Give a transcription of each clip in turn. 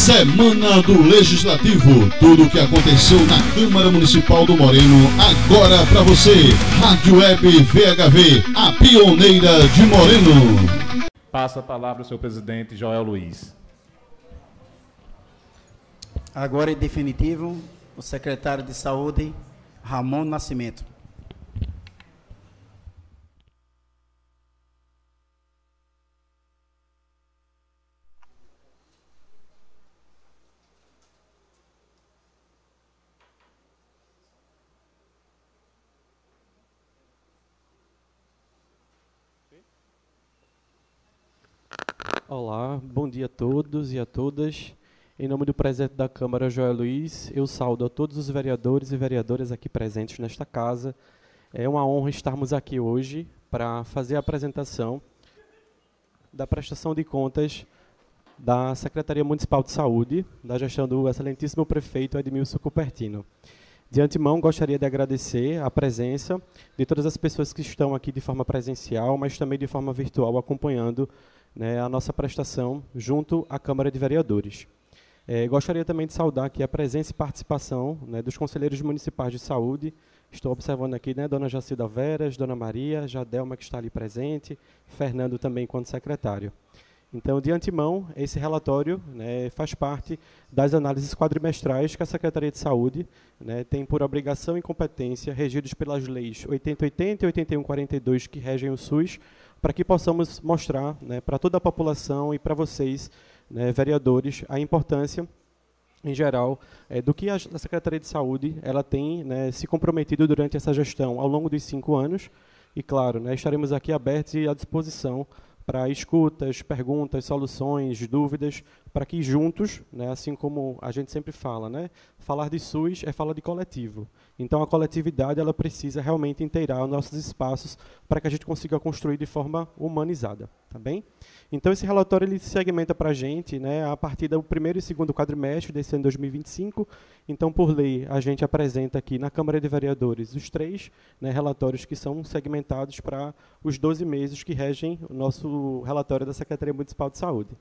Semana do Legislativo. Tudo o que aconteceu na Câmara Municipal do Moreno, agora para você. Rádio Web VHV, a pioneira de Moreno. Passa a palavra ao senhor presidente Joel Luiz. Agora, em definitivo, o secretário de Saúde, Ramon Nascimento. Olá, bom dia a todos e a todas. Em nome do presidente da Câmara, Joel Luiz, eu saúdo a todos os vereadores e vereadoras aqui presentes nesta casa. É uma honra estarmos aqui hoje para fazer a apresentação da prestação de contas da Secretaria Municipal de Saúde, da gestão do excelentíssimo prefeito Edmilson Cupertino. De antemão, gostaria de agradecer a presença de todas as pessoas que estão aqui de forma presencial, mas também de forma virtual, acompanhando a nossa prestação junto à Câmara de Vereadores. Gostaria também de saudar aqui a presença e participação dos conselheiros municipais de saúde. Estou observando aqui, Dona Jacilda Veras, Dona Maria, Jadelma, que está ali presente, Fernando também, enquanto secretário. Então, de antemão, esse relatório faz parte das análises quadrimestrais que a Secretaria de Saúde tem por obrigação e competência, regidos pelas leis 8080 e 8142, que regem o SUS, para que possamos mostrar para toda a população e para vocês, vereadores, a importância, em geral, do que a Secretaria de Saúde ela tem se comprometido durante essa gestão ao longo dos 5 anos. E, claro, estaremos aqui abertos e à disposição para escutas, perguntas, soluções, dúvidas, para que juntos, assim como a gente sempre fala, falar de SUS é falar de coletivo. Então, a coletividade ela precisa realmente inteirar os nossos espaços para que a gente consiga construir de forma humanizada. Tá bem? Então, esse relatório ele segmenta para a gente a partir do primeiro e segundo quadrimestre desse ano 2025. Então, por lei, a gente apresenta aqui na Câmara de Vereadores os 3 relatórios que são segmentados para os 12 meses que regem o nosso relatório da Secretaria Municipal de Saúde.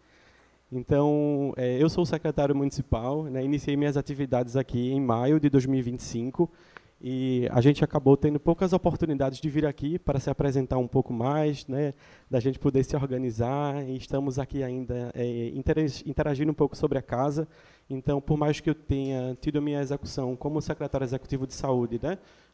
Então, eu sou o secretário municipal, iniciei minhas atividades aqui em maio de 2025 e a gente acabou tendo poucas oportunidades de vir aqui para se apresentar um pouco mais, da gente poder se organizar, e estamos aqui ainda interagindo um pouco sobre a casa. Então, por mais que eu tenha tido a minha execução como secretário executivo de saúde,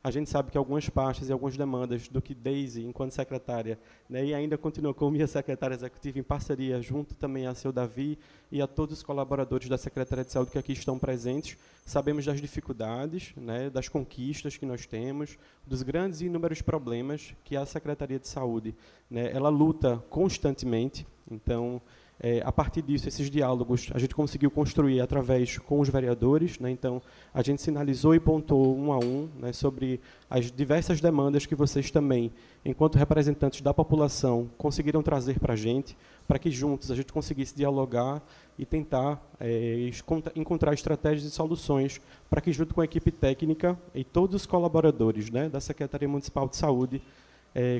a gente sabe que algumas pastas e algumas demandas do que Deise, enquanto secretária, e ainda continua como minha secretária executiva em parceria, junto também a seu Davi e a todos os colaboradores da Secretaria de Saúde que aqui estão presentes, sabemos das dificuldades, das conquistas que nós temos, dos grandes e inúmeros problemas que a Secretaria de Saúde ela luta constantemente. Então, a partir disso, esses diálogos a gente conseguiu construir através com os vereadores. Então, a gente sinalizou e pontuou um a um sobre as diversas demandas que vocês também, enquanto representantes da população, conseguiram trazer para a gente, para que juntos a gente conseguisse dialogar e tentar encontrar estratégias e soluções para que, junto com a equipe técnica e todos os colaboradores da Secretaria Municipal de Saúde,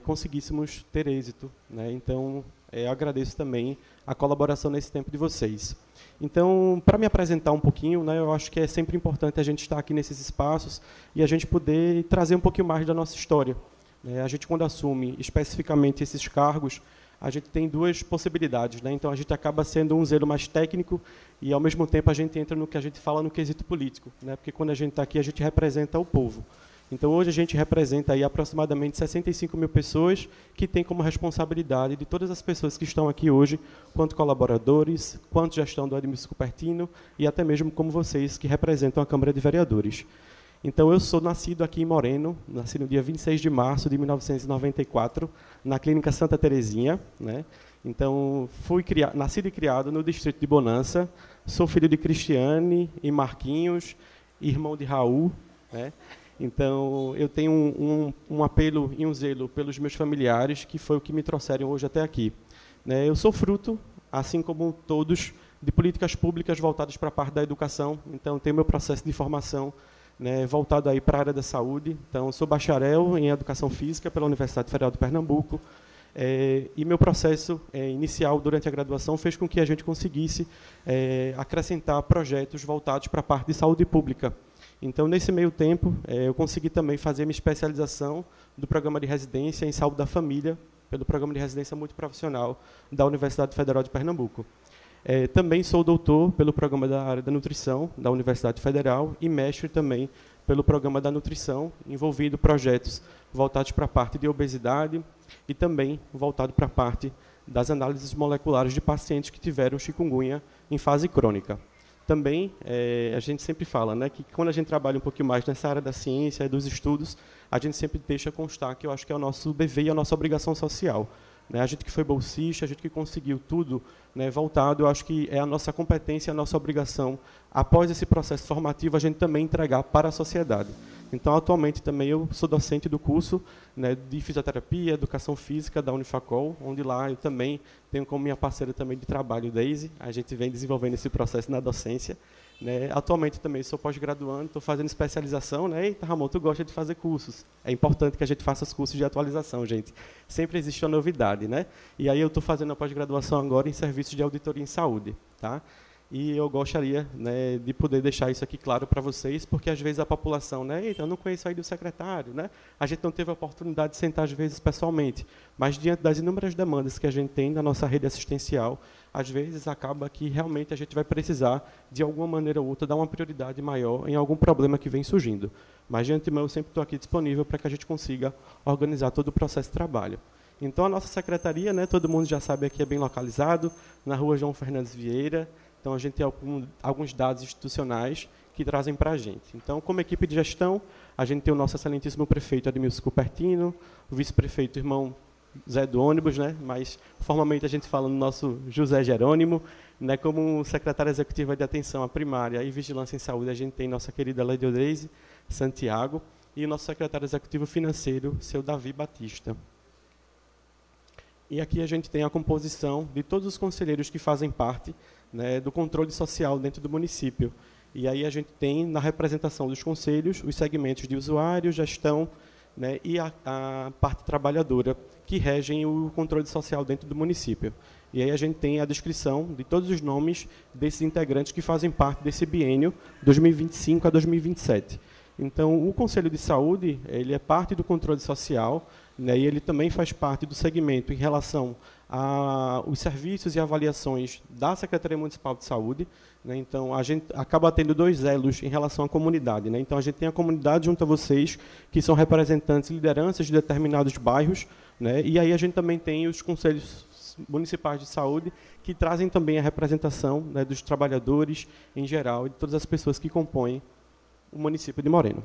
conseguíssemos ter êxito. Então, agradeço também a colaboração nesse tempo de vocês. Então, para me apresentar um pouquinho, eu acho que é sempre importante a gente estar aqui nesses espaços e a gente poder trazer um pouquinho mais da nossa história. A gente, quando assume especificamente esses cargos, a gente tem 2 possibilidades. Então, a gente acaba sendo um zelo mais técnico e, ao mesmo tempo, a gente entra no que a gente fala no quesito político. Porque, quando a gente está aqui, a gente representa o povo. Então, hoje a gente representa aí aproximadamente 65 mil pessoas que têm como responsabilidade de todas as pessoas que estão aqui hoje, quanto colaboradores, quanto gestão do Edmilson Cupertino e até mesmo como vocês que representam a Câmara de Vereadores. Então, eu sou nascido aqui em Moreno, nasci no dia 26 de março de 1994, na Clínica Santa Terezinha. Então, fui nascido e criado no distrito de Bonança, sou filho de Cristiane e Marquinhos, irmão de Raul. Então, eu tenho um apelo e um zelo pelos meus familiares, que foi o que me trouxeram hoje até aqui. Eu sou fruto, assim como todos, de políticas públicas voltadas para a parte da educação. Então, tenho meu processo de formação voltado aí para a área da saúde. Então, sou bacharel em Educação Física pela Universidade Federal de Pernambuco. E meu processo inicial durante a graduação fez com que a gente conseguisse acrescentar projetos voltados para a parte de saúde pública. Então, nesse meio tempo, eu consegui também fazer minha especialização do programa de residência em saúde da família, pelo programa de residência multiprofissional da Universidade Federal de Pernambuco. Também sou doutor pelo programa da área da nutrição da Universidade Federal e mestre também pelo programa da nutrição, envolvendo projetos voltados para a parte de obesidade e também voltado para a parte das análises moleculares de pacientes que tiveram chikungunya em fase crônica. Também, a gente sempre fala, né, que quando a gente trabalha um pouquinho mais nessa área da ciência e dos estudos, a gente sempre deixa constar que eu acho que é o nosso dever e a nossa obrigação social. Né? A gente que foi bolsista, a gente que conseguiu tudo, né, voltado, eu acho que é a nossa competência, a nossa obrigação, após esse processo formativo, a gente também entregar para a sociedade. Então, atualmente, também eu sou docente do curso, né, de Fisioterapia, Educação Física da Unifacol, onde lá eu também tenho como minha parceira também de trabalho, Daisy. A gente vem desenvolvendo esse processo na docência. Né? Atualmente também sou pós-graduando, estou fazendo especialização. Né? Eita, Ramon, tu gosta de fazer cursos. É importante que a gente faça os cursos de atualização, gente. Sempre existe uma novidade. Né? E aí eu estou fazendo a pós-graduação agora em serviços de auditoria em saúde. Tá? E eu gostaria, né, de poder deixar isso aqui claro para vocês, porque às vezes a população, né, eita, eu não conheço aí do secretário, né? A gente não teve a oportunidade de sentar às vezes pessoalmente, mas diante das inúmeras demandas que a gente tem na nossa rede assistencial, às vezes acaba que realmente a gente vai precisar, de alguma maneira ou outra, dar uma prioridade maior em algum problema que vem surgindo. Mas de antemão eu sempre estou aqui disponível para que a gente consiga organizar todo o processo de trabalho. Então a nossa secretaria, né, todo mundo já sabe aqui, é bem localizado, na rua João Fernandes Vieira. Então, a gente tem alguns dados institucionais que trazem para a gente. Então, como equipe de gestão, a gente tem o nosso excelentíssimo prefeito Admilson Cupertino, o vice-prefeito irmão Zé do Ônibus, né? Mas formalmente a gente fala no nosso José Jerônimo. Né? Como secretária executiva de atenção à primária e vigilância em saúde, a gente tem nossa querida Lady Odeise Santiago e o nosso secretário executivo financeiro, seu Davi Batista. E aqui a gente tem a composição de todos os conselheiros que fazem parte, né, do controle social dentro do município. E aí a gente tem, na representação dos conselhos, os segmentos de usuário, gestão, né, e a parte trabalhadora, que regem o controle social dentro do município. E aí a gente tem a descrição de todos os nomes desses integrantes que fazem parte desse biênio 2025 a 2027. Então, o Conselho de Saúde, ele é parte do controle social, né, e ele também faz parte do segmento em relação aos serviços e avaliações da Secretaria Municipal de Saúde. Né, então, a gente acaba tendo dois elos em relação à comunidade. Né, então, a gente tem a comunidade junto a vocês, que são representantes e lideranças de determinados bairros, né, e aí a gente também tem os conselhos municipais de saúde, que trazem também a representação, né, dos trabalhadores em geral e de todas as pessoas que compõem o município de Moreno.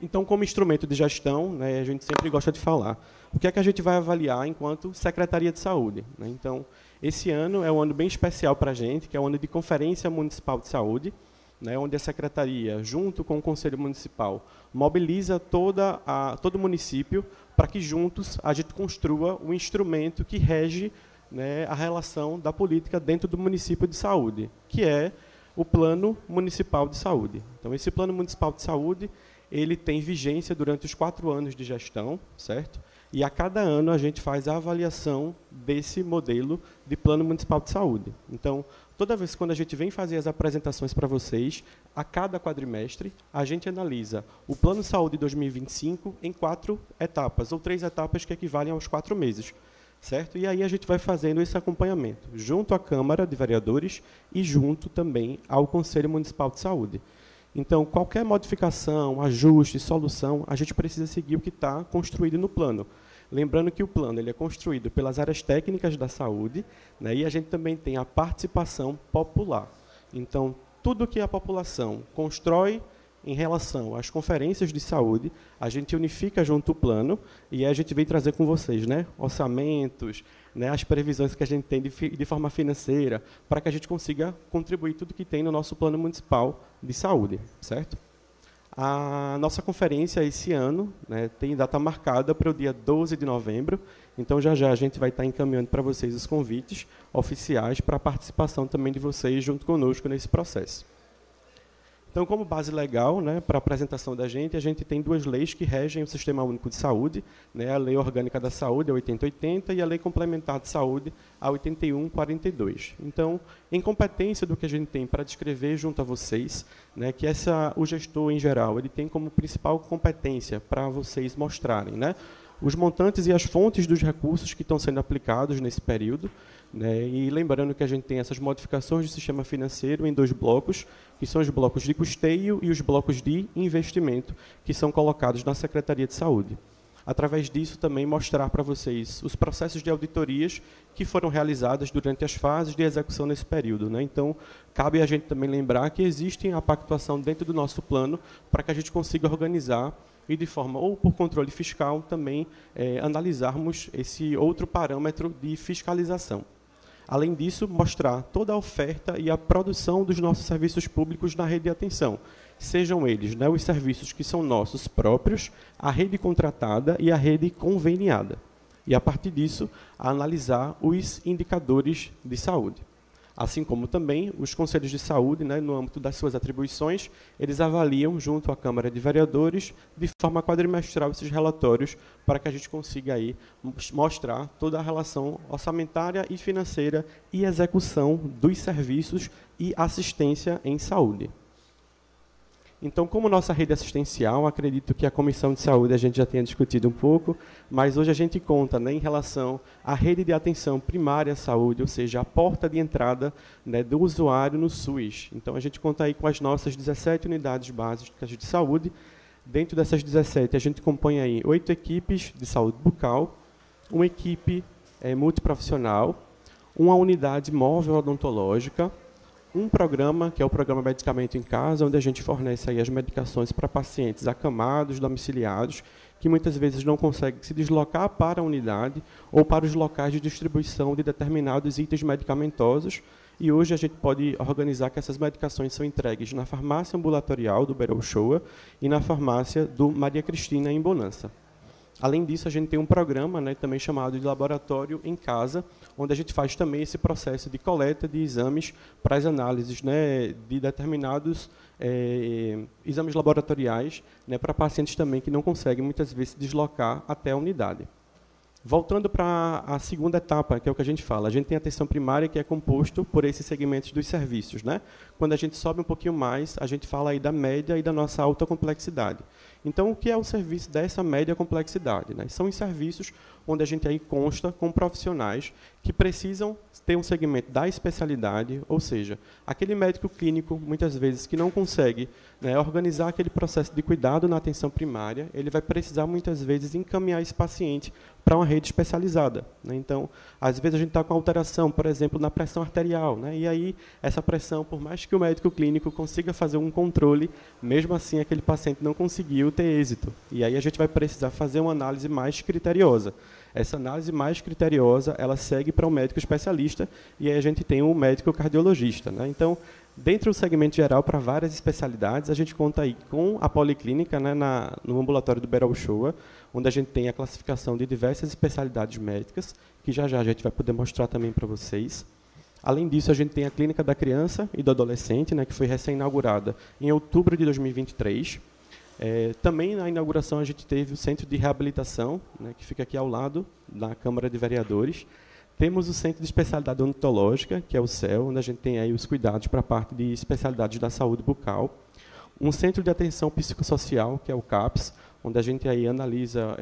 Então, como instrumento de gestão, né, a gente sempre gosta de falar, o que é que a gente vai avaliar enquanto Secretaria de Saúde? Né? Então, esse ano é um ano bem especial para a gente, que é o ano de Conferência Municipal de Saúde, né, onde a Secretaria, junto com o Conselho Municipal, mobiliza todo o município para que juntos a gente construa o instrumento que rege, né, a relação da política dentro do município de saúde, que é o Plano Municipal de Saúde. Então, esse Plano Municipal de Saúde, ele tem vigência durante os 4 anos de gestão, certo? E a cada ano a gente faz a avaliação desse modelo de Plano Municipal de Saúde. Então, toda vez que a gente vem fazer as apresentações para vocês, a cada quadrimestre, a gente analisa o Plano de Saúde 2025 em 4 etapas, ou 3 etapas que equivalem aos 4 meses. Certo? E aí a gente vai fazendo esse acompanhamento, junto à Câmara de Vereadores e junto também ao Conselho Municipal de Saúde. Então, qualquer modificação, ajuste, solução, a gente precisa seguir o que está construído no plano. Lembrando que o plano ele é construído pelas áreas técnicas da saúde, né, e a gente também tem a participação popular. Então, tudo que a população constrói em relação às conferências de saúde, a gente unifica junto o plano e a gente vem trazer com vocês, né, orçamentos, né, as previsões que a gente tem de forma financeira, para que a gente consiga contribuir tudo que tem no nosso plano municipal de saúde, certo? A nossa conferência esse ano, né, tem data marcada para o dia 12 de novembro, então já a gente vai estar encaminhando para vocês os convites oficiais para a participação também de vocês junto conosco nesse processo. Então, como base legal, né, para a apresentação da gente, a gente tem duas leis que regem o Sistema Único de Saúde, né, a Lei Orgânica da Saúde, a 8080, e a Lei Complementar de Saúde, a 8142. Então, em competência do que a gente tem para descrever junto a vocês, né, que o gestor, em geral, ele tem como principal competência para vocês mostrarem, né, os montantes e as fontes dos recursos que estão sendo aplicados nesse período, né, e lembrando que a gente tem essas modificações do sistema financeiro em 2 blocos, que são os blocos de custeio e os blocos de investimento, que são colocados na Secretaria de Saúde. Através disso, também mostrar para vocês os processos de auditorias que foram realizadas durante as fases de execução nesse período, né. Então, cabe a gente também lembrar que existe a pactuação dentro do nosso plano para que a gente consiga organizar e, de forma, ou por controle fiscal, também analisarmos esse outro parâmetro de fiscalização. Além disso, mostrar toda a oferta e a produção dos nossos serviços públicos na rede de atenção, sejam eles, né, os serviços que são nossos próprios, a rede contratada e a rede conveniada. E, a partir disso, analisar os indicadores de saúde. Assim como também os conselhos de saúde, né, no âmbito das suas atribuições, eles avaliam, junto à Câmara de Vereadores, de forma quadrimestral, esses relatórios, para que a gente consiga aí mostrar toda a relação orçamentária e financeira e execução dos serviços e assistência em saúde. Então, como nossa rede assistencial, acredito que a Comissão de Saúde a gente já tenha discutido um pouco, mas hoje a gente conta, né, em relação à rede de atenção primária à saúde, ou seja, a porta de entrada, né, do usuário no SUS. Então, a gente conta aí com as nossas 17 unidades básicas de saúde. Dentro dessas 17, a gente compõe aí 8 equipes de saúde bucal, uma equipe multiprofissional, uma unidade móvel odontológica, um programa, que é o Programa Medicamento em Casa, onde a gente fornece aí as medicações para pacientes acamados, domiciliados, que muitas vezes não conseguem se deslocar para a unidade ou para os locais de distribuição de determinados itens medicamentosos. E hoje a gente pode organizar que essas medicações são entregues na farmácia ambulatorial do Beira Uchoa e na farmácia do Maria Cristina, em Bonança. Além disso, a gente tem um programa, né, também chamado de Laboratório em Casa, onde a gente faz também esse processo de coleta de exames para as análises, né, de determinados exames laboratoriais, né, para pacientes também que não conseguem, muitas vezes, se deslocar até a unidade. Voltando para a segunda etapa, que é o que a gente fala, a gente tem a atenção primária, que é composto por esses segmentos dos serviços, né? Quando a gente sobe um pouquinho mais, a gente fala aí da média e da nossa alta complexidade. Então, o que é o serviço dessa média complexidade, né? São os serviços onde a gente aí consta com profissionais que precisam ter um segmento da especialidade, ou seja, aquele médico clínico, muitas vezes, que não consegue, né, organizar aquele processo de cuidado na atenção primária, ele vai precisar, muitas vezes, encaminhar esse paciente para uma rede especializada, né? Então, às vezes, a gente está com alteração, por exemplo, na pressão arterial, né? E aí, essa pressão, por mais que o médico clínico consiga fazer um controle, mesmo assim, aquele paciente não conseguiu ter êxito. E aí, a gente vai precisar fazer uma análise mais criteriosa. Essa análise mais criteriosa, ela segue para um médico especialista, e aí a gente tem um médico cardiologista, né? Então, dentro do segmento geral, para várias especialidades, a gente conta aí com a policlínica, né, no ambulatório do Beira Uchoa, onde a gente tem a classificação de diversas especialidades médicas, que já a gente vai poder mostrar também para vocês. Além disso, a gente tem a Clínica da Criança e do Adolescente, né, que foi recém-inaugurada em outubro de 2023. Também na inauguração a gente teve o Centro de Reabilitação, né, que fica aqui ao lado da Câmara de Vereadores. Temos o Centro de Especialidade Odontológica, que é o CEL, onde a gente tem aí os cuidados para a parte de especialidades da saúde bucal. Um Centro de Atenção Psicossocial, que é o CAPS, onde a gente aí analisa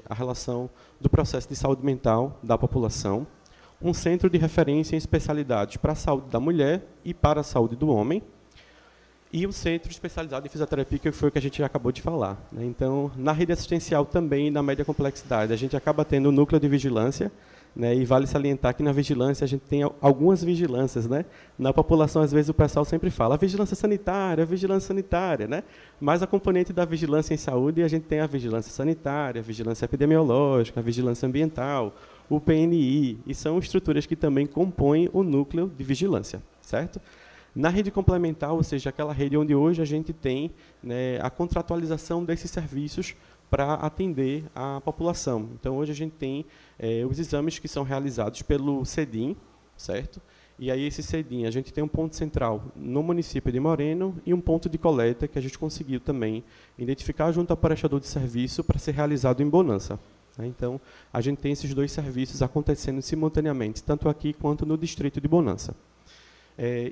a relação do processo de saúde mental da população. Um Centro de Referência em Especialidades para a saúde da mulher e para a saúde do homem. E o Centro Especializado em Fisioterapia, que foi o que a gente acabou de falar, né? Então, na rede assistencial também, na média complexidade, a gente acaba tendo o núcleo de vigilância, né? E vale salientar que na vigilância a gente tem algumas vigilâncias, né? Na população, às vezes, o pessoal sempre fala a vigilância sanitária, né? Mas a componente da vigilância em saúde, a gente tem a vigilância sanitária, a vigilância epidemiológica, a vigilância ambiental, o PNI, e são estruturas que também compõem o núcleo de vigilância, certo? Na rede complementar, ou seja, aquela rede onde hoje a gente tem, né, a contratualização desses serviços para atender a população. Então, hoje a gente tem os exames que são realizados pelo CEDIM, certo? E aí esse CEDIM, a gente tem um ponto central no município de Moreno e um ponto de coleta que a gente conseguiu também identificar junto ao prestador de serviço para ser realizado em Bonança. Então, a gente tem esses dois serviços acontecendo simultaneamente, tanto aqui quanto no distrito de Bonança.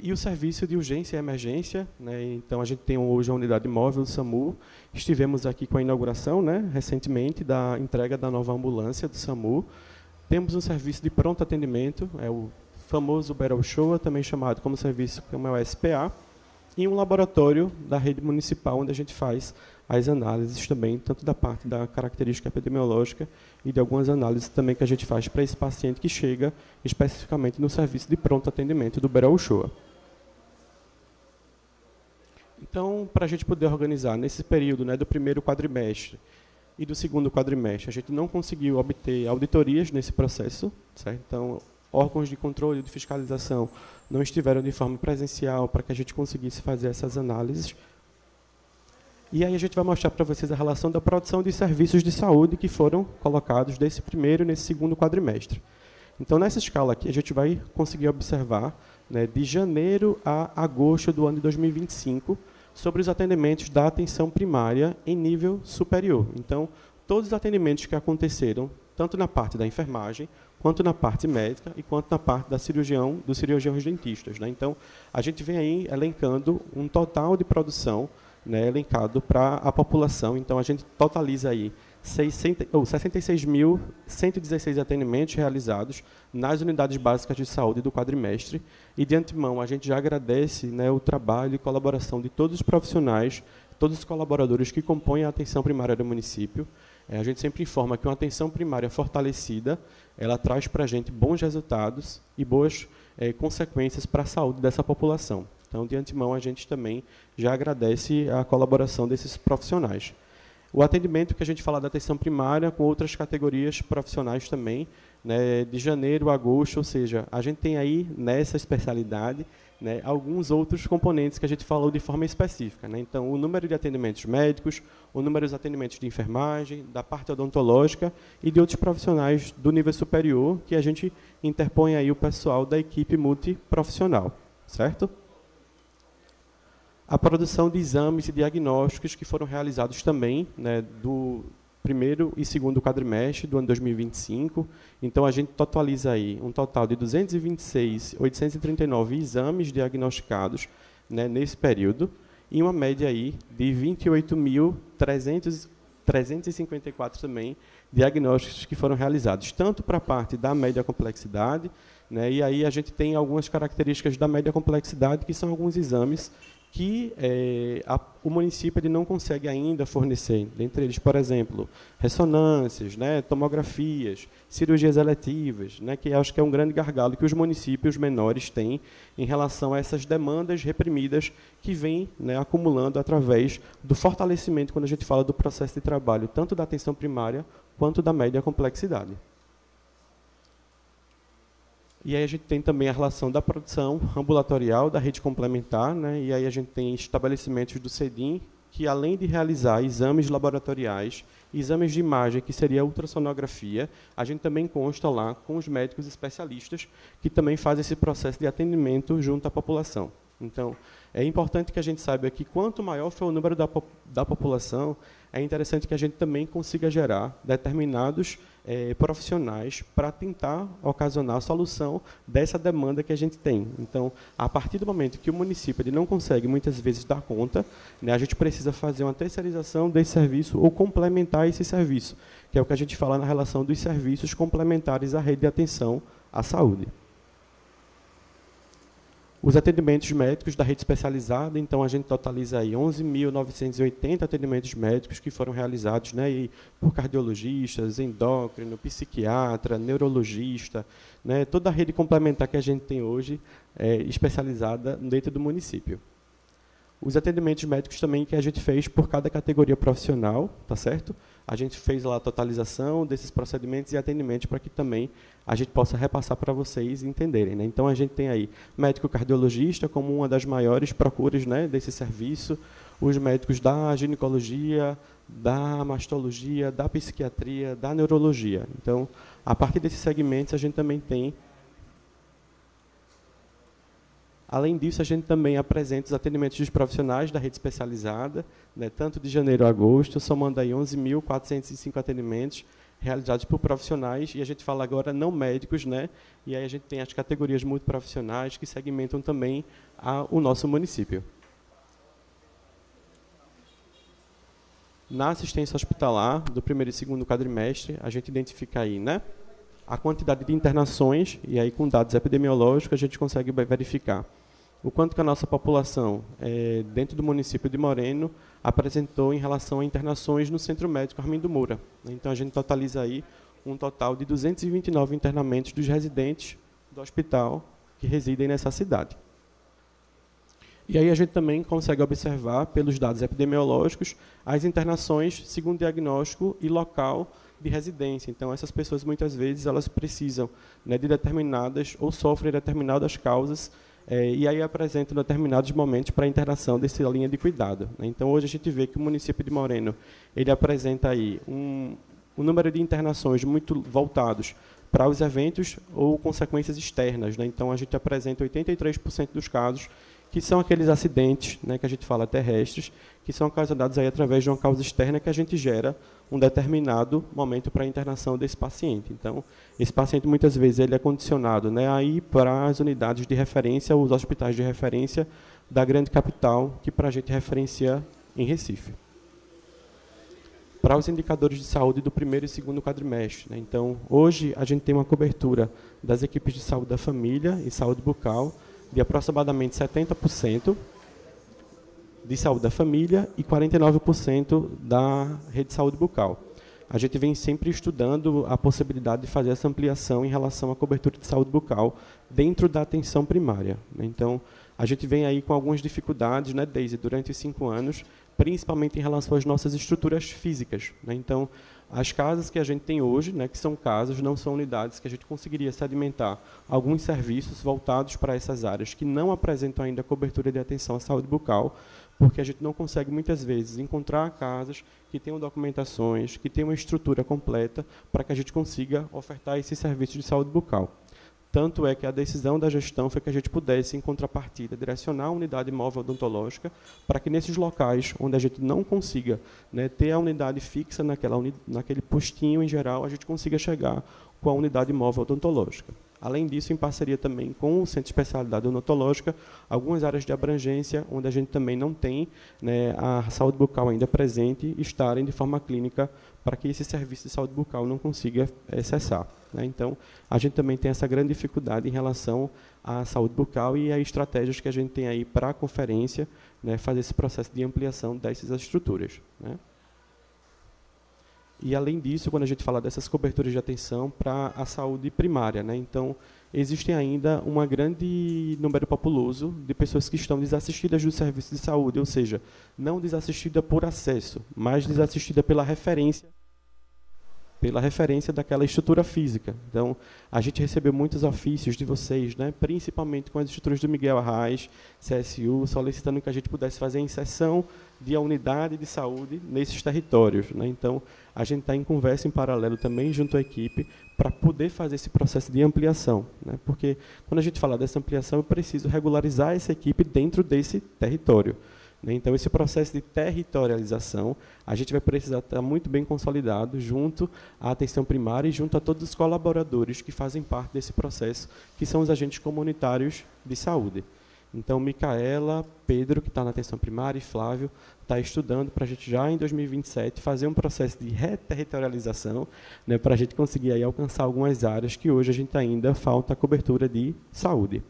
E o serviço de urgência e emergência, né, então a gente tem hoje a unidade móvel do SAMU, estivemos aqui com a inauguração, né, recentemente, da entrega da nova ambulância do SAMU. Temos um serviço de pronto atendimento, é o famoso Beral Show, também chamado como serviço como é o SPA, e um laboratório da rede municipal, onde a gente faz as análises também, tanto da parte da característica epidemiológica e de algumas análises também que a gente faz para esse paciente que chega especificamente no serviço de pronto atendimento do Beral Show. Então, para a gente poder organizar nesse período, né, do primeiro quadrimestre e do segundo quadrimestre, a gente não conseguiu obter auditorias nesse processo, certo? Então, órgãos de controle e de fiscalização não estiveram de forma presencial para que a gente conseguisse fazer essas análises. E aí a gente vai mostrar para vocês a relação da produção de serviços de saúde que foram colocados desse primeiro e nesse segundo quadrimestre. Então, nessa escala aqui, a gente vai conseguir observar, né, de janeiro a agosto do ano de 2025, sobre os atendimentos da atenção primária em nível superior. Então, todos os atendimentos que aconteceram, tanto na parte da enfermagem, quanto na parte médica e quanto na parte dos cirurgiões dentistas. Né? Então, a gente vem aí elencando um total de produção, né, elencado para a população. Então, a gente totaliza aí 66.116 atendimentos realizados nas unidades básicas de saúde do quadrimestre. E, de antemão, a gente já agradece, né, o trabalho e colaboração de todos os profissionais, todos os colaboradores que compõem a atenção primária do município. A gente sempre informa que uma atenção primária fortalecida, ela traz para a gente bons resultados e boas consequências para a saúde dessa população. Então, de antemão, a gente também já agradece a colaboração desses profissionais. O atendimento que a gente fala da atenção primária, com outras categorias profissionais também, né, de janeiro a agosto, ou seja, a gente tem aí, nessa especialidade, né, alguns outros componentes que a gente falou de forma específica. Né? Então, o número de atendimentos médicos, o número de atendimentos de enfermagem, da parte odontológica e de outros profissionais do nível superior, que a gente interpõe aí o pessoal da equipe multiprofissional, certo? A produção de exames e diagnósticos que foram realizados também, né, do primeiro e segundo quadrimestre do ano 2025. Então, a gente totaliza aí um total de 226.839 exames diagnosticados, né, nesse período, e uma média aí de 28.354 também diagnósticos que foram realizados, tanto para a parte da média complexidade, né, e aí a gente tem algumas características da média complexidade, que são alguns exames que o município não consegue ainda fornecer. Dentre eles, por exemplo, ressonâncias, né, tomografias, cirurgias eletivas, né, que acho que é um grande gargalo que os municípios menores têm em relação a essas demandas reprimidas que vêm, né, acumulando através do fortalecimento, quando a gente fala do processo de trabalho, tanto da atenção primária quanto da média complexidade. E aí a gente tem também a relação da produção ambulatorial, da rede complementar, né? E aí a gente tem estabelecimentos do CEDIM, que além de realizar exames laboratoriais, exames de imagem, que seria a ultrassonografia, a gente também consta lá com os médicos especialistas, que também fazem esse processo de atendimento junto à população. Então, é importante que a gente saiba que quanto maior for o número da população, é interessante que a gente também consiga gerar determinados profissionais para tentar ocasionar a solução dessa demanda que a gente tem. Então, a partir do momento que o município não consegue, muitas vezes, dar conta, né, a gente precisa fazer uma terceirização desse serviço ou complementar esse serviço, que é o que a gente fala na relação dos serviços complementares à rede de atenção à saúde. Os atendimentos médicos da rede especializada, então a gente totaliza aí 11.980 atendimentos médicos que foram realizados, né, e por cardiologistas, endócrino, psiquiatra, neurologista, né, toda a rede complementar que a gente tem hoje especializada dentro do município. Os atendimentos médicos também que a gente fez por cada categoria profissional, tá certo? A gente fez lá a totalização desses procedimentos e atendimentos para que também a gente possa repassar para vocês entenderem, né? Então, a gente tem aí médico cardiologista como uma das maiores procuras, né, desse serviço, os médicos da ginecologia, da mastologia, da psiquiatria, da neurologia. Então, a partir desses segmentos, a gente também tem Além disso, a gente também apresenta os atendimentos dos profissionais da rede especializada, né, tanto de janeiro a agosto, somando aí 11.405 atendimentos realizados por profissionais, e a gente fala agora não médicos, né, e aí a gente tem as categorias multiprofissionais que segmentam também o nosso município. Na assistência hospitalar, do primeiro e segundo quadrimestre, a gente identifica aí, né, a quantidade de internações, e aí com dados epidemiológicos a gente consegue verificar o quanto que a nossa população, dentro do município de Moreno, apresentou em relação a internações no Centro Médico Armindo Moura. Então, a gente totaliza aí um total de 229 internamentos dos residentes do hospital que residem nessa cidade. E aí a gente também consegue observar, pelos dados epidemiológicos, as internações segundo diagnóstico e local de residência. Então, essas pessoas, muitas vezes, elas precisam, né, de determinadas, ou sofrem determinadas causas, e aí apresentam determinados momentos para a internação dessa linha de cuidado. Então, hoje a gente vê que o município de Moreno, ele apresenta aí um número de internações muito voltados para os eventos ou consequências externas, né? Então, a gente apresenta 83% dos casos que são aqueles acidentes, né, que a gente fala terrestres, que são ocasionados aí através de uma causa externa que a gente gera um determinado momento para a internação desse paciente. Então, esse paciente, muitas vezes, ele é condicionado, né, a ir para as unidades de referência, os hospitais de referência da grande capital, que para a gente referencia em Recife. Para os indicadores de saúde do primeiro e segundo quadrimestre, né, então, hoje a gente tem uma cobertura das equipes de saúde da família e saúde bucal, de aproximadamente 70% de saúde da família e 49% da rede de saúde bucal. A gente vem sempre estudando a possibilidade de fazer essa ampliação em relação à cobertura de saúde bucal dentro da atenção primária. Então, a gente vem aí com algumas dificuldades, né, Deise, durante os 5 anos, principalmente em relação às nossas estruturas físicas, né? Então, as casas que a gente tem hoje, né, que são casas, não são unidades que a gente conseguiria sedimentar alguns serviços voltados para essas áreas que não apresentam ainda cobertura de atenção à saúde bucal, porque a gente não consegue, muitas vezes, encontrar casas que tenham documentações, que tenham uma estrutura completa para que a gente consiga ofertar esses serviços de saúde bucal. Tanto é que a decisão da gestão foi que a gente pudesse, em contrapartida, direcionar a unidade móvel odontológica para que nesses locais onde a gente não consiga, né, ter a unidade fixa naquele postinho, em geral, a gente consiga chegar com a unidade móvel odontológica. Além disso, em parceria também com o Centro de Especialidade Odontológica, algumas áreas de abrangência onde a gente também não tem, né, a saúde bucal ainda presente, estarem de forma clínica para que esse serviço de saúde bucal não consiga cessar, né? Então, a gente também tem essa grande dificuldade em relação à saúde bucal e as estratégias que a gente tem aí para a conferência, né, fazer esse processo de ampliação dessas estruturas, né? E, além disso, quando a gente fala dessas coberturas de atenção para a saúde primária, né, então, existem ainda um grande número populoso de pessoas que estão desassistidas do serviço de saúde, ou seja, não desassistida por acesso, mas desassistida pela referência daquela estrutura física. Então, a gente recebeu muitos ofícios de vocês, né, principalmente com as estruturas do Miguel Arraes, CSU, solicitando que a gente pudesse fazer a inserção de a unidade de saúde nesses territórios, né? Então, a gente está em conversa em paralelo também junto à equipe para poder fazer esse processo de ampliação, né? Porque quando a gente fala dessa ampliação, eu preciso regularizar essa equipe dentro desse território. Então, esse processo de territorialização, a gente vai precisar estar muito bem consolidado junto à atenção primária e junto a todos os colaboradores que fazem parte desse processo, que são os agentes comunitários de saúde. Então, Micaela, Pedro, que está na atenção primária, e Flávio, está estudando para a gente já em 2027 fazer um processo de reterritorialização, né, para a gente conseguir aí alcançar algumas áreas que hoje a gente ainda falta cobertura de saúde.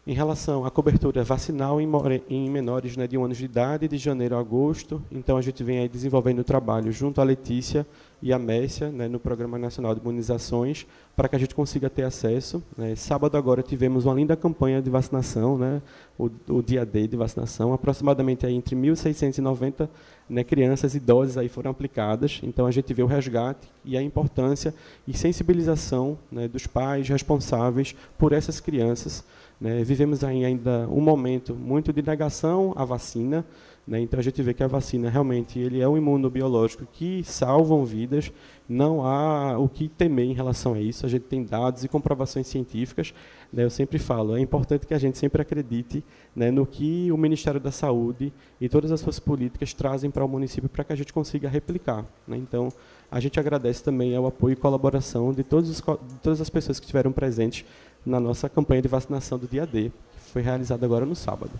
Em relação à cobertura vacinal em menores, né, de 1 ano de idade, de janeiro a agosto, então a gente vem aí desenvolvendo o trabalho junto à Letícia e à Messia, né, no Programa Nacional de Imunizações, para que a gente consiga ter acesso, né. Sábado agora tivemos uma linda campanha de vacinação, né, o dia D de vacinação, aproximadamente aí entre 1.690, né, crianças e idosos aí foram aplicadas. Então a gente vê o resgate e a importância e sensibilização, né, dos pais responsáveis por essas crianças, né? Vivemos ainda um momento muito de negação à vacina, né? Então a gente vê que a vacina realmente ele é um imunobiológico que salvam vidas, não há o que temer em relação a isso, a gente tem dados e comprovações científicas, né? Eu sempre falo, é importante que a gente sempre acredite, né, no que o Ministério da Saúde e todas as suas políticas trazem para o município para que a gente consiga replicar, né? Então, a gente agradece também ao apoio e colaboração de todas as pessoas que estiveram presentes na nossa campanha de vacinação do dia D, que foi realizada agora no sábado.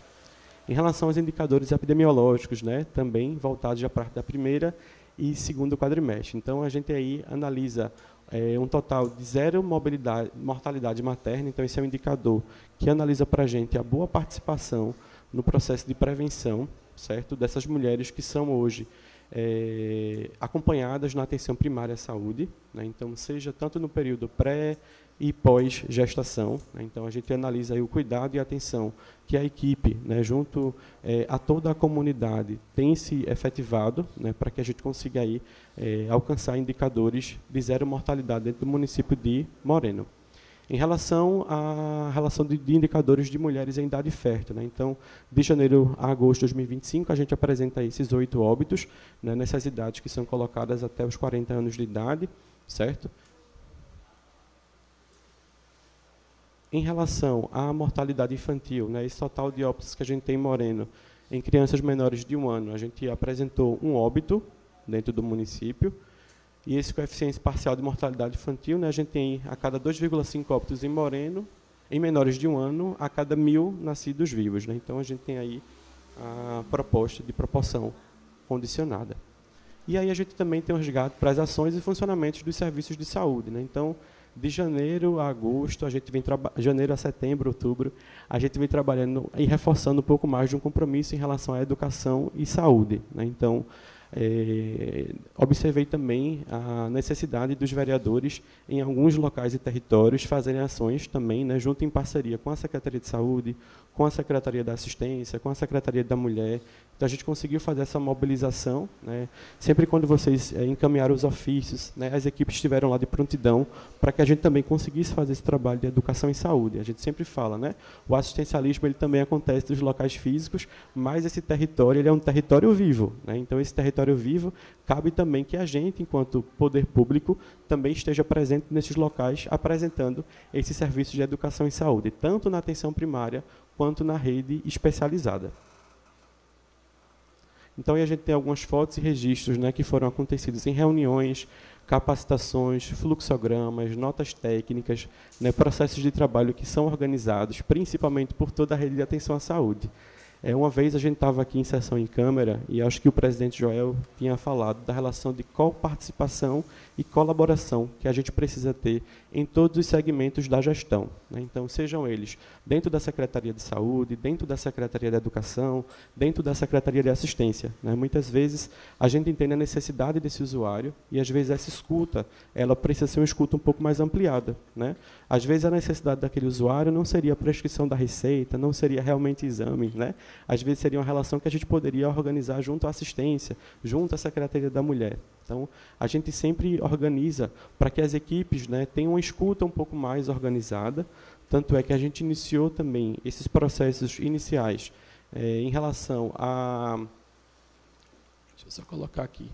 Em relação aos indicadores epidemiológicos, né, também voltados já para a primeira e segundo quadrimestre. Então, a gente aí analisa um total de 0 mortalidade materna, então esse é um indicador que analisa para a gente a boa participação no processo de prevenção, certo, dessas mulheres que são hoje acompanhadas na atenção primária à saúde, né? Então, seja tanto no período pré e pós-gestação, né? Então, a gente analisa aí o cuidado e a atenção que a equipe, né, junto a toda a comunidade, tem se efetivado, né, para que a gente consiga aí, alcançar indicadores de 0 mortalidade dentro do município de Moreno. Em relação à relação de indicadores de mulheres em idade fértil, né? Então, de janeiro a agosto de 2025, a gente apresenta esses 8 óbitos, né, nessas idades que são colocadas até os 40 anos de idade, certo? Em relação à mortalidade infantil, né, esse total de óbitos que a gente tem em Moreno, em crianças menores de 1 ano, a gente apresentou um óbito dentro do município, e esse coeficiente parcial de mortalidade infantil, né, a gente tem a cada 2,5 óbitos em Moreno, em menores de 1 ano, a cada 1.000 nascidos vivos, né? Então, a gente tem aí a proposta de proporção condicionada. E aí a gente também tem um resgate para as ações e funcionamentos dos serviços de saúde, né? Então, de janeiro a agosto, a gente vem janeiro a setembro, outubro, a gente vem trabalhando e reforçando um pouco mais de um compromisso em relação à educação e saúde, né? Então, observei também a necessidade dos vereadores em alguns locais e territórios fazerem ações também, né, junto em parceria com a Secretaria de Saúde, com a Secretaria da Assistência, com a Secretaria da Mulher. Então, a gente conseguiu fazer essa mobilização, né, sempre quando vocês encaminharam os ofícios, né, as equipes estiveram lá de prontidão para que a gente também conseguisse fazer esse trabalho de educação e saúde. A gente sempre fala, né, o assistencialismo ele também acontece nos locais físicos, mas esse território ele é um território vivo, né? Então, esse território vivo, cabe também que a gente, enquanto poder público, também esteja presente nesses locais, apresentando esses serviços de educação e saúde, tanto na atenção primária, quanto na rede especializada. Então, aí a gente tem algumas fotos e registros, né, que foram acontecidos em reuniões, capacitações, fluxogramas, notas técnicas, né, processos de trabalho que são organizados, principalmente por toda a rede de atenção à saúde. Uma vez a gente estava aqui em sessão em câmara e acho que o presidente Joel tinha falado da relação de coparticipação e colaboração que a gente precisa ter em todos os segmentos da gestão, né? Então, sejam eles dentro da Secretaria de Saúde, dentro da Secretaria de Educação, dentro da Secretaria de Assistência, né? Muitas vezes a gente entende a necessidade desse usuário e, às vezes, essa escuta ela precisa ser uma escuta um pouco mais ampliada, né? Às vezes, a necessidade daquele usuário não seria a prescrição da receita, não seria realmente exame, né? Às vezes, seria uma relação que a gente poderia organizar junto à assistência, junto à Secretaria da Mulher. Então, a gente sempre organiza para que as equipes, né, tenham uma escuta um pouco mais organizada, tanto é que a gente iniciou também esses processos iniciais em relação a... Deixa eu só colocar aqui.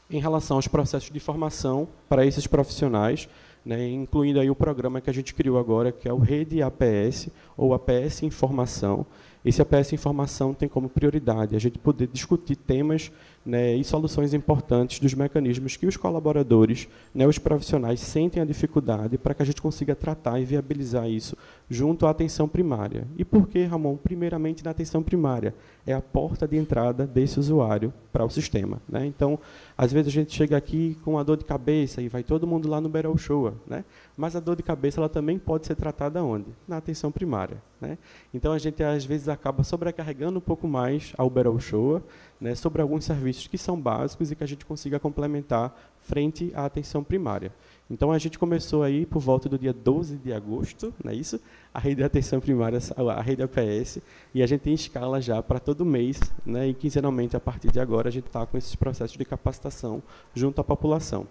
Em relação aos processos de formação para esses profissionais, né, incluindo aí o programa que a gente criou agora, que é o Rede APS, ou APS Informação. Esse APS Informação tem como prioridade a gente poder discutir temas, né, e soluções importantes dos mecanismos que os colaboradores, né, os profissionais sentem a dificuldade para que a gente consiga tratar e viabilizar isso junto à atenção primária. E por que, Ramon? Primeiramente, na atenção primária. É a porta de entrada desse usuário para o sistema, né? Então, às vezes a gente chega aqui com a dor de cabeça e vai todo mundo lá no Beral Show, né? Mas a dor de cabeça ela também pode ser tratada onde? Na atenção primária, né? Então, a gente, às vezes, acaba sobrecarregando um pouco mais a Beral Show, né, sobre alguns serviços que são básicos e que a gente consiga complementar frente à atenção primária. Então, a gente começou aí por volta do dia 12 de agosto, não é isso? A rede de atenção primária, a rede APS, e a gente tem escala já para todo mês, né, e quinzenalmente, a partir de agora, a gente está com esses processos de capacitação junto à população.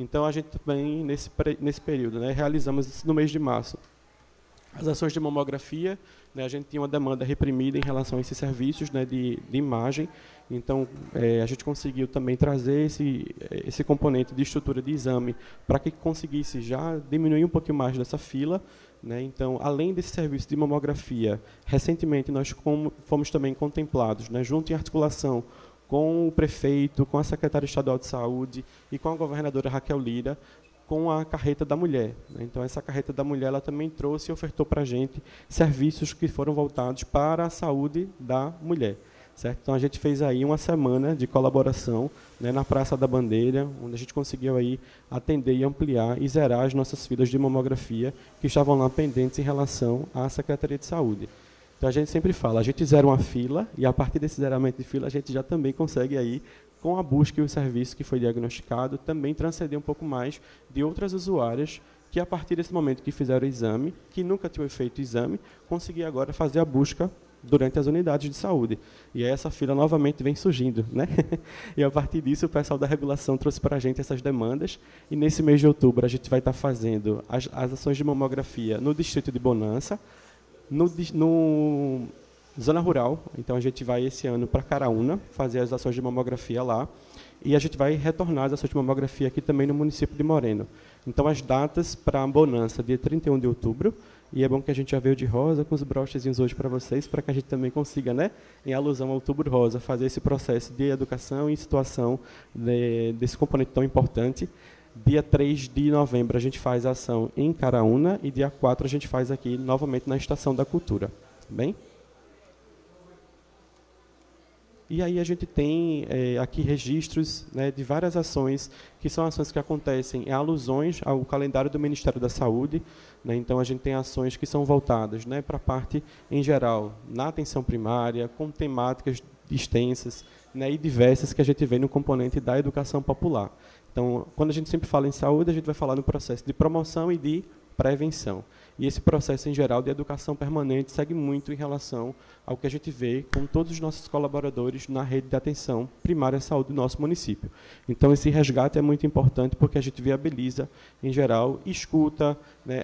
Então, a gente também, nesse período, né, realizamos isso no mês de março. As ações de mamografia, né, a gente tinha uma demanda reprimida em relação a esses serviços, né, de imagem. Então, a gente conseguiu também trazer esse componente de estrutura de exame para que conseguisse já diminuir um pouquinho mais dessa fila, né. Então, além desse serviço de mamografia, recentemente nós fomos também contemplados, né, junto em articulação com o prefeito, com a secretária estadual de saúde e com a governadora Raquel Lira, com a carreta da mulher. Então, essa carreta da mulher ela também trouxe e ofertou para a gente serviços que foram voltados para a saúde da mulher. Certo? Então, a gente fez aí uma semana de colaboração, né, na Praça da Bandeira, onde a gente conseguiu aí atender e ampliar e zerar as nossas filas de mamografia que estavam lá pendentes em relação à Secretaria de Saúde. Então, a gente sempre fala, a gente zera uma fila e, a partir desse zeramento de fila, a gente já também consegue aí, com a busca e o serviço que foi diagnosticado, também transcender um pouco mais de outras usuárias que, a partir desse momento que fizeram o exame, que nunca tinham feito o exame, conseguir agora fazer a busca durante as unidades de saúde. E aí essa fila novamente vem surgindo, né? E a partir disso o pessoal da regulação trouxe para a gente essas demandas, e nesse mês de outubro a gente vai estar fazendo as ações de mamografia no distrito de Bonança, no Zona Rural. Então, a gente vai, esse ano, para Caraúna, fazer as ações de mamografia lá. E a gente vai retornar as ações de mamografia aqui também no município de Moreno. Então, as datas para a Bonança, dia 31 de outubro. E é bom que a gente já veio de rosa com os brochezinhos hoje para vocês, para que a gente também consiga, né, em alusão ao Outubro Rosa, fazer esse processo de educação e situação desse componente tão importante. Dia 3 de novembro, a gente faz a ação em Caraúna. E dia 4 a gente faz aqui, novamente, na Estação da Cultura. Bem? E aí a gente tem aqui registros, né, de várias ações, que são ações que acontecem em alusões ao calendário do Ministério da Saúde, né. Então, a gente tem ações que são voltadas, né, para a parte, em geral, na atenção primária, com temáticas extensas, né, e diversas que a gente vê no componente da educação popular. Então, quando a gente sempre fala em saúde, a gente vai falar no processo de promoção e de prevenção. E esse processo, em geral, de educação permanente segue muito em relação ao que a gente vê com todos os nossos colaboradores na rede de atenção primária à saúde do nosso município. Então, esse resgate é muito importante porque a gente viabiliza, em geral, escuta, né,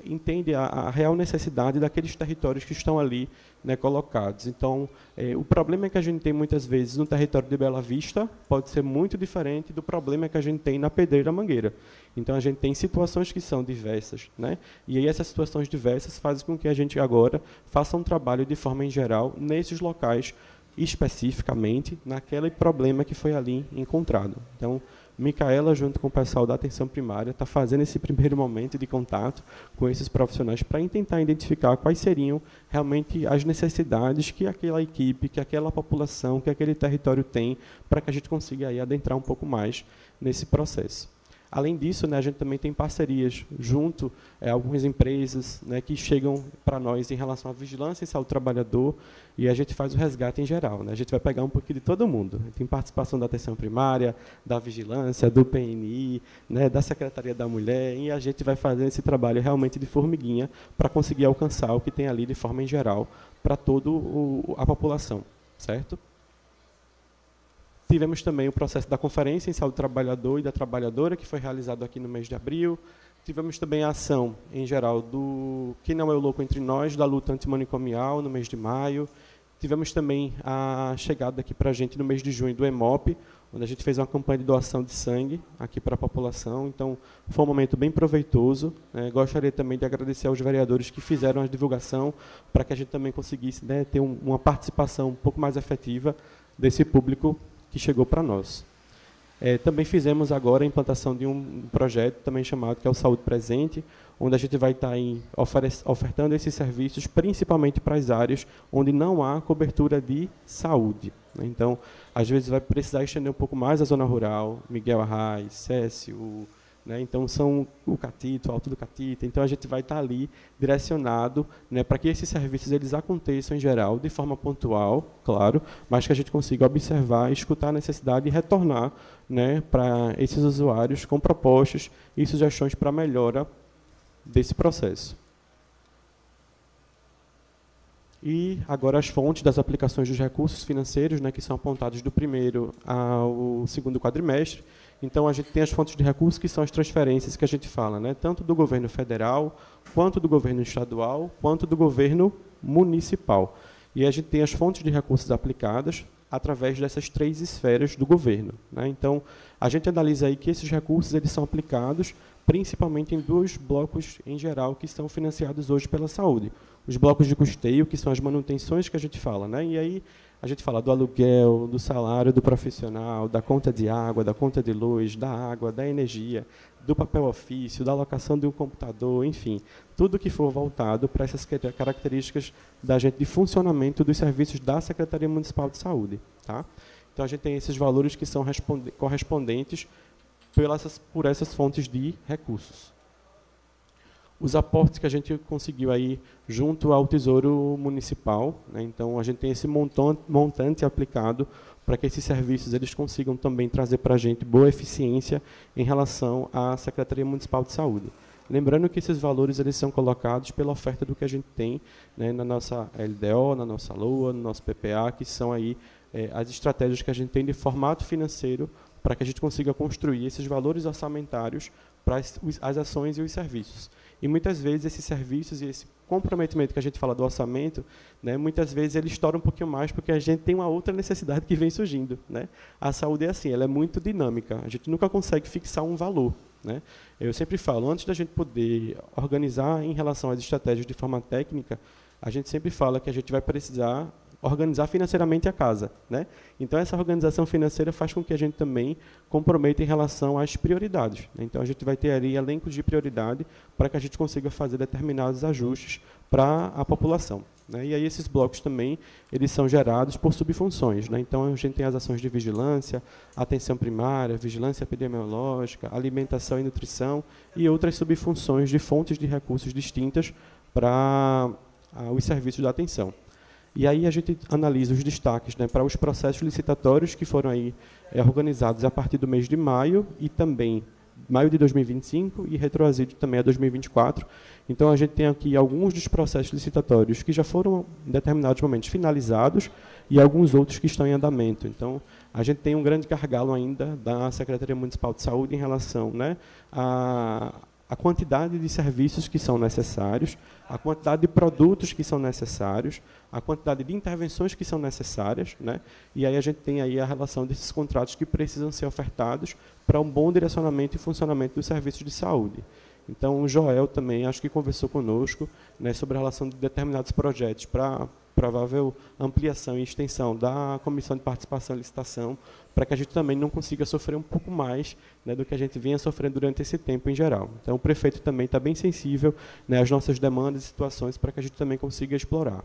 entende a real necessidade daqueles territórios que estão ali, né, colocados. Então, o problema que a gente tem muitas vezes no território de Bela Vista pode ser muito diferente do problema que a gente tem na Pedreira Mangueira. Então, a gente tem situações que são diversas, né? E aí essas situações diversas fazem com que a gente agora faça um trabalho de forma em geral nesses locais, especificamente naquele problema que foi ali encontrado. Então, Micaela, junto com o pessoal da atenção primária, está fazendo esse primeiro momento de contato com esses profissionais para tentar identificar quais seriam realmente as necessidades que aquela equipe, que aquela população, que aquele território tem, para que a gente consiga aí adentrar um pouco mais nesse processo. Além disso, né, a gente também tem parcerias junto a algumas empresas, né, que chegam para nós em relação à vigilância em saúde do trabalhador, e a gente faz o resgate em geral, né? A gente vai pegar um pouquinho de todo mundo. Tem participação da atenção primária, da vigilância, do PNI, né, da Secretaria da Mulher, e a gente vai fazer esse trabalho realmente de formiguinha para conseguir alcançar o que tem ali de forma em geral para toda a população, certo? Tivemos também o processo da Conferência em Saúde do Trabalhador e da Trabalhadora, que foi realizado aqui no mês de abril. Tivemos também a ação, em geral, do Quem Não É o Louco Entre Nós, da luta antimanicomial, no mês de maio. Tivemos também a chegada aqui para a gente no mês de junho do EMOP, onde a gente fez uma campanha de doação de sangue aqui para a população. Então, foi um momento bem proveitoso. Gostaria também de agradecer aos vereadores que fizeram a divulgação para que a gente também conseguisse, né, ter uma participação um pouco mais efetiva desse público que chegou para nós. Também fizemos agora a implantação de um projeto também chamado que é o Saúde Presente, onde a gente vai estar ofertando esses serviços principalmente para as áreas onde não há cobertura de saúde. Então, às vezes vai precisar estender um pouco mais a zona rural, Miguel Arraes, Cécio, né? Então, são o Catito, o Alto do Catita. Então, a gente vai estar ali direcionado, né, para que esses serviços eles aconteçam, em geral, de forma pontual, claro, mas que a gente consiga observar, escutar a necessidade e retornar, né, para esses usuários com propostas e sugestões para melhora desse processo. E agora as fontes das aplicações dos recursos financeiros, né, que são apontados do primeiro ao segundo quadrimestre. Então, a gente tem as fontes de recursos, que são as transferências que a gente fala, né? Tanto do governo federal, quanto do governo estadual, quanto do governo municipal. E a gente tem as fontes de recursos aplicadas através dessas 3 esferas do governo, né? Então, a gente analisa aí que esses recursos eles são aplicados principalmente em 2 blocos, em geral, que são financiados hoje pela saúde. Os blocos de custeio, que são as manutenções que a gente fala, né? E aí a gente fala do aluguel, do salário do profissional, da conta de água, da conta de luz, da água, da energia, do papel ofício, da alocação de um computador, enfim, tudo que for voltado para essas características da gente de funcionamento dos serviços da Secretaria Municipal de Saúde, tá? Então, a gente tem esses valores que são correspondentes por essas fontes de recursos. Os aportes que a gente conseguiu aí junto ao Tesouro Municipal, né? Então, a gente tem esse montante aplicado para que esses serviços eles consigam também trazer para a gente boa eficiência em relação à Secretaria Municipal de Saúde. Lembrando que esses valores eles são colocados pela oferta do que a gente tem, né, na nossa LDO, na nossa LOA, no nosso PPA, que são aí as estratégias que a gente tem de formato financeiro para que a gente consiga construir esses valores orçamentários para as ações e os serviços. E muitas vezes esses serviços e esse comprometimento que a gente fala do orçamento, né, muitas vezes ele estoura um pouquinho mais porque a gente tem uma outra necessidade que vem surgindo, né? A saúde é assim, ela é muito dinâmica, a gente nunca consegue fixar um valor, né? Eu sempre falo, antes da gente poder organizar em relação às estratégias de forma técnica, a gente sempre fala que a gente vai precisar organizar financeiramente a casa, né? Então, essa organização financeira faz com que a gente também comprometa em relação às prioridades, né? Então, a gente vai ter ali elencos de prioridade para que a gente consiga fazer determinados ajustes para a população, né? E aí, esses blocos também, eles são gerados por subfunções, né? Então, a gente tem as ações de vigilância, atenção primária, vigilância epidemiológica, alimentação e nutrição e outras subfunções de fontes de recursos distintas para os serviços da atenção. E aí a gente analisa os destaques, né, para os processos licitatórios que foram aí organizados a partir do mês de maio e também maio de 2025 e retroagido também a 2024. Então, a gente tem aqui alguns dos processos licitatórios que já foram, em determinados momentos, finalizados e alguns outros que estão em andamento. Então, a gente tem um grande gargalo ainda da Secretaria Municipal de Saúde em relação, né, a quantidade de serviços que são necessários, a quantidade de produtos que são necessários, a quantidade de intervenções que são necessárias, né? E aí a gente tem aí a relação desses contratos que precisam ser ofertados para um bom direcionamento e funcionamento dos serviços de saúde. Então, o Joel também, acho que conversou conosco, né, sobre a relação de determinados projetos para provável ampliação e extensão da Comissão de Participação e Licitação, para que a gente também não consiga sofrer um pouco mais, né, do que a gente vinha sofrendo durante esse tempo em geral. Então, o prefeito também está bem sensível, né, às nossas demandas e situações para que a gente também consiga explorar.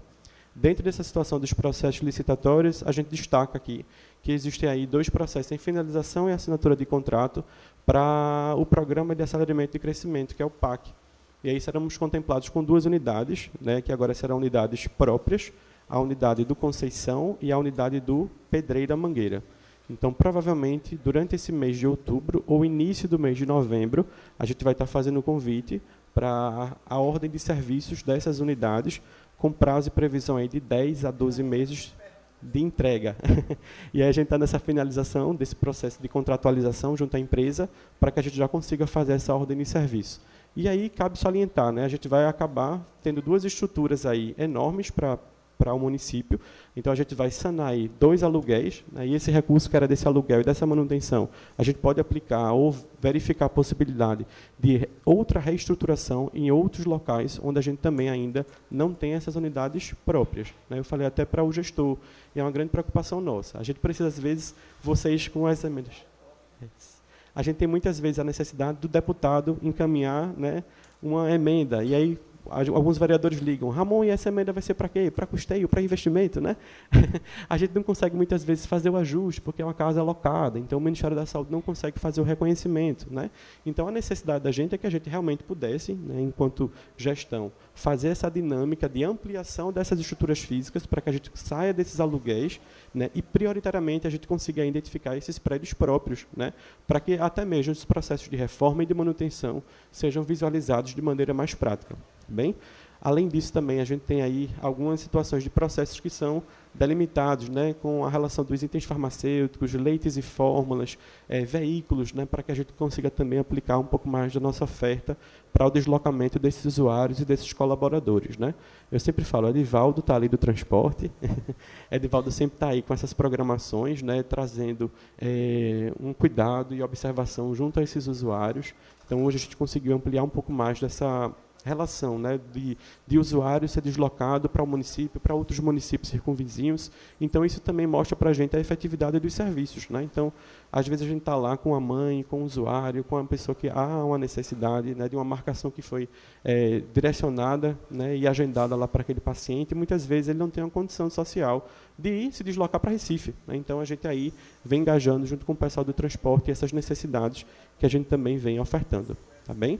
Dentro dessa situação dos processos licitatórios, a gente destaca aqui que existem aí 2 processos em finalização e assinatura de contrato para o Programa de Aceleramento de Crescimento, que é o PAC. E aí seremos contemplados com 2 unidades, né, que agora serão unidades próprias, a unidade do Conceição e a unidade do Pedreira Mangueira. Então, provavelmente, durante esse mês de outubro ou início do mês de novembro, a gente vai estar fazendo o convite para a ordem de serviços dessas unidades, com prazo e previsão aí de 10 a 12 meses de entrega. E aí a gente está nessa finalização desse processo de contratualização junto à empresa, para que a gente já consiga fazer essa ordem de serviço. E aí cabe salientar, né, a gente vai acabar tendo 2 estruturas aí enormes para o município. Então, a gente vai sanar aí 2 aluguéis, né, e esse recurso que era desse aluguel e dessa manutenção, a gente pode aplicar ou verificar a possibilidade de outra reestruturação em outros locais, onde a gente também ainda não tem essas unidades próprias, né. Eu falei até para o gestor, e é uma grande preocupação nossa. A gente precisa, às vezes, vocês com as emendas. A gente tem muitas vezes a necessidade do deputado encaminhar, né, uma emenda, e aí alguns vereadores ligam, Ramon, e essa emenda vai ser para quê? Para custeio, para investimento, né? A gente não consegue muitas vezes fazer o ajuste, porque é uma casa alocada, então o Ministério da Saúde não consegue fazer o reconhecimento, né? Então, a necessidade da gente é que a gente realmente pudesse, né, enquanto gestão, fazer essa dinâmica de ampliação dessas estruturas físicas para que a gente saia desses aluguéis, né, e, prioritariamente, a gente consiga identificar esses prédios próprios, né, para que até mesmo os processos de reforma e de manutenção sejam visualizados de maneira mais prática. Bem, Além disso, também a gente tem aí algumas situações de processos que são delimitados, né, com a relação dos itens farmacêuticos, leites e fórmulas, veículos, né, para que a gente consiga também aplicar um pouco mais da nossa oferta para o deslocamento desses usuários e desses colaboradores, né. Eu sempre falo, Edivaldo está ali do transporte, Edivaldo sempre está aí com essas programações, né, trazendo um cuidado e observação junto a esses usuários. Então, hoje a gente conseguiu ampliar um pouco mais dessa relação, né, de usuário ser deslocado para o município, para outros municípios circunvizinhos. Então, isso também mostra para a gente a efetividade dos serviços, né? Então, às vezes a gente está lá com a mãe, com o usuário, com a pessoa que há uma necessidade, né, de uma marcação que foi direcionada, né, e agendada lá para aquele paciente, e muitas vezes ele não tem uma condição social de ir se deslocar para Recife, né? Então, a gente aí vem engajando junto com o pessoal do transporte essas necessidades que a gente também vem ofertando, tá bem?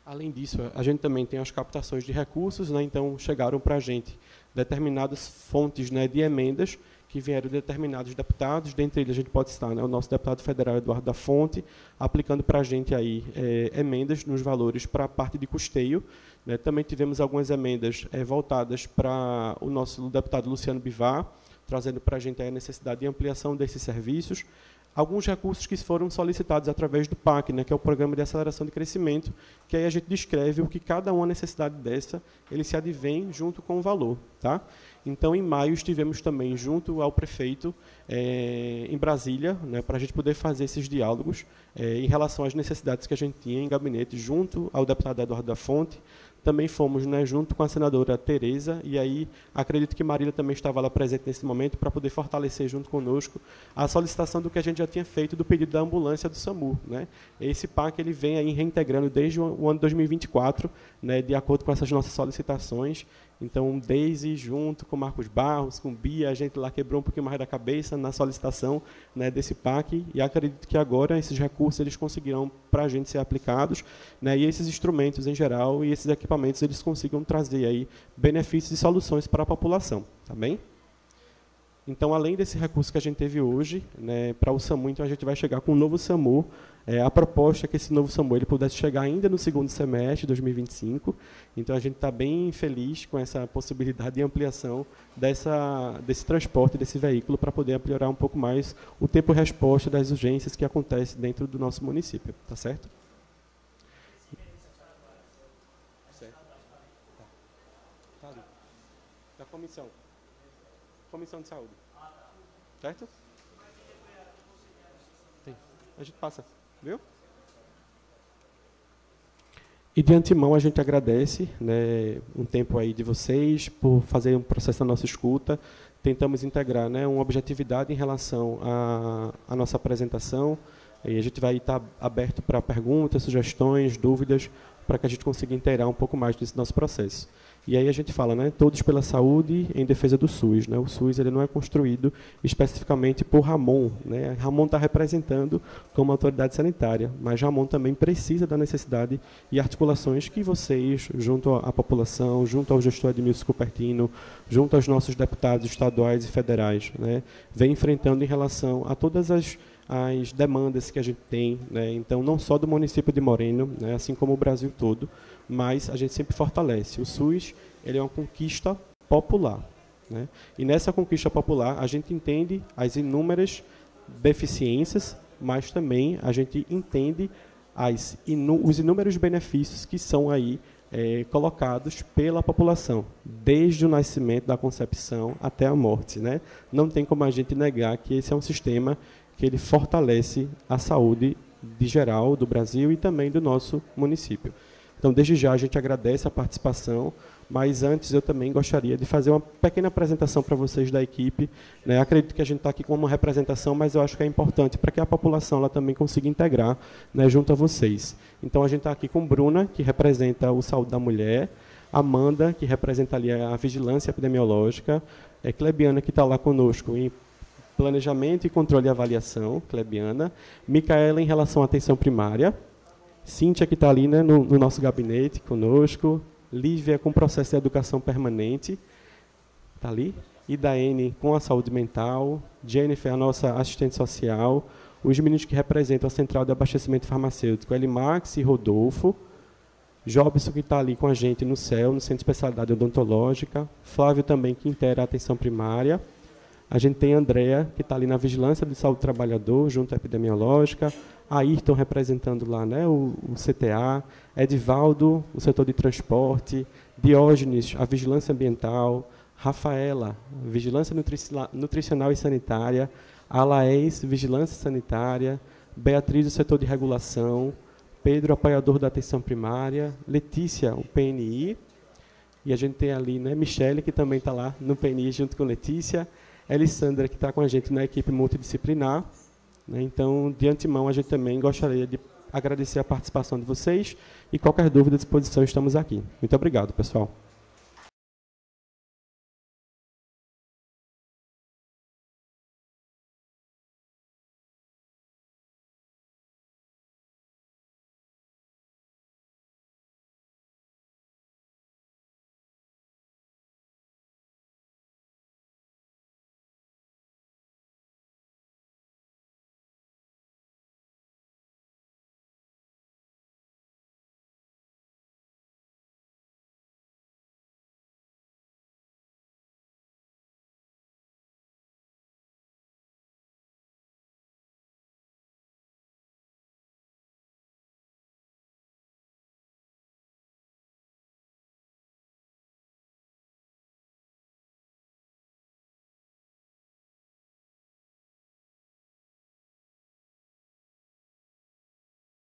Além disso, a gente também tem as captações de recursos, né? Então, chegaram para a gente determinadas fontes, né, de emendas que vieram de determinados deputados, dentre eles a gente pode citar, né, o nosso deputado federal Eduardo da Fonte, aplicando para a gente aí, emendas nos valores para a parte de custeio, né? Também tivemos algumas emendas voltadas para o nosso deputado Luciano Bivar, trazendo para a gente aí a necessidade de ampliação desses serviços. Alguns recursos que foram solicitados através do PAC, né, que é o Programa de Aceleração de Crescimento, que aí a gente descreve o que cada uma necessidade dessa, ele se advém junto com o valor. Tá? Então, em maio, estivemos também junto ao prefeito em Brasília, né, para a gente poder fazer esses diálogos em relação às necessidades que a gente tinha em gabinete, junto ao deputado Eduardo da Fonte. Também fomos, né, junto com a senadora Tereza, e aí acredito que Marília também estava lá presente nesse momento para poder fortalecer junto conosco a solicitação do que a gente já tinha feito do pedido da ambulância do SAMU, né? Esse PAC ele vem aí reintegrando desde o ano de 2024, né, de acordo com essas nossas solicitações. Então, desde junto com Marcos Barros, com Bia, a gente lá quebrou um pouquinho mais da cabeça na solicitação, né, desse PAC, e acredito que agora esses recursos eles conseguirão para a gente ser aplicados, né, e esses instrumentos em geral e esses equipamentos eles consigam trazer aí benefícios e soluções para a população, tá bem? Então, além desse recurso que a gente teve hoje, né, para o SAMU, então a gente vai chegar com um novo SAMU. A proposta é que esse novo SAMU ele pudesse chegar ainda no segundo semestre de 2025. Então, a gente está bem feliz com essa possibilidade de ampliação desse transporte, desse veículo, para poder ampliar um pouco mais o tempo-resposta das urgências que acontecem dentro do nosso município. Tá certo? Certo. Tá ali. Da comissão. Comissão de Saúde. Certo? Sim. A gente passa, viu? E de antemão a gente agradece, né, um tempo aí de vocês por fazer um processo da nossa escuta. Tentamos integrar, né, uma objetividade em relação à nossa apresentação. E a gente vai estar aberto para perguntas, sugestões, dúvidas, para que a gente consiga inteirar um pouco mais desse nosso processo. E aí a gente fala, né, todos pela saúde em defesa do SUS, né? O SUS ele não é construído especificamente por Ramon, né? Ramon está representando como autoridade sanitária, mas Ramon também precisa da necessidade e articulações que vocês, junto à população, junto ao gestor Edmilson Cupertino, junto aos nossos deputados estaduais e federais, né, vem enfrentando em relação a todas as demandas que a gente tem, né? Então, não só do município de Moreno, né, assim como o Brasil todo, mas a gente sempre fortalece. O SUS ele é uma conquista popular, né? E nessa conquista popular, a gente entende as inúmeras deficiências, mas também a gente entende os inúmeros benefícios que são aí colocados pela população, desde o nascimento, da concepção até a morte, né? Não tem como a gente negar que esse é um sistema que ele fortalece a saúde de geral do Brasil e também do nosso município. Então, desde já, a gente agradece a participação, mas antes eu também gostaria de fazer uma pequena apresentação para vocês da equipe, né? Acredito que a gente está aqui com uma representação, mas eu acho que é importante para que a população ela também consiga integrar, né, junto a vocês. Então, a gente está aqui com Bruna, que representa o Saúde da Mulher, Amanda, que representa ali a Vigilância Epidemiológica, Clebiana, que está lá conosco em Planejamento e Controle e Avaliação, Clebiana, Micaela em relação à atenção primária, Cíntia, que está ali, né, no nosso gabinete conosco, Lívia com processo de educação permanente, está ali, Idaene com a saúde mental, Jennifer, a nossa assistente social, os meninos que representam a Central de Abastecimento Farmacêutico, Elimax e Rodolfo, Jobson, que está ali com a gente no CEL, no Centro de Especialidade Odontológica, Flávio também, que integra a atenção primária. A gente tem a Andrea, que está ali na Vigilância de Saúde do Trabalhador, junto à epidemiológica, Ayrton representando lá, né, o CTA, Edivaldo, o setor de transporte, Diógenes, a Vigilância Ambiental, Rafaela, Vigilância Nutricional e Sanitária, Alaés, Vigilância Sanitária, Beatriz, o setor de regulação, Pedro, apoiador da atenção primária, Letícia, o PNI, e a gente tem ali, né, Michele, que também está lá no PNI junto com Letícia, Elissandra, que está com a gente na equipe multidisciplinar, né. Então, de antemão, a gente também gostaria de agradecer a participação de vocês e qualquer dúvida à disposição, estamos aqui. Muito obrigado, pessoal.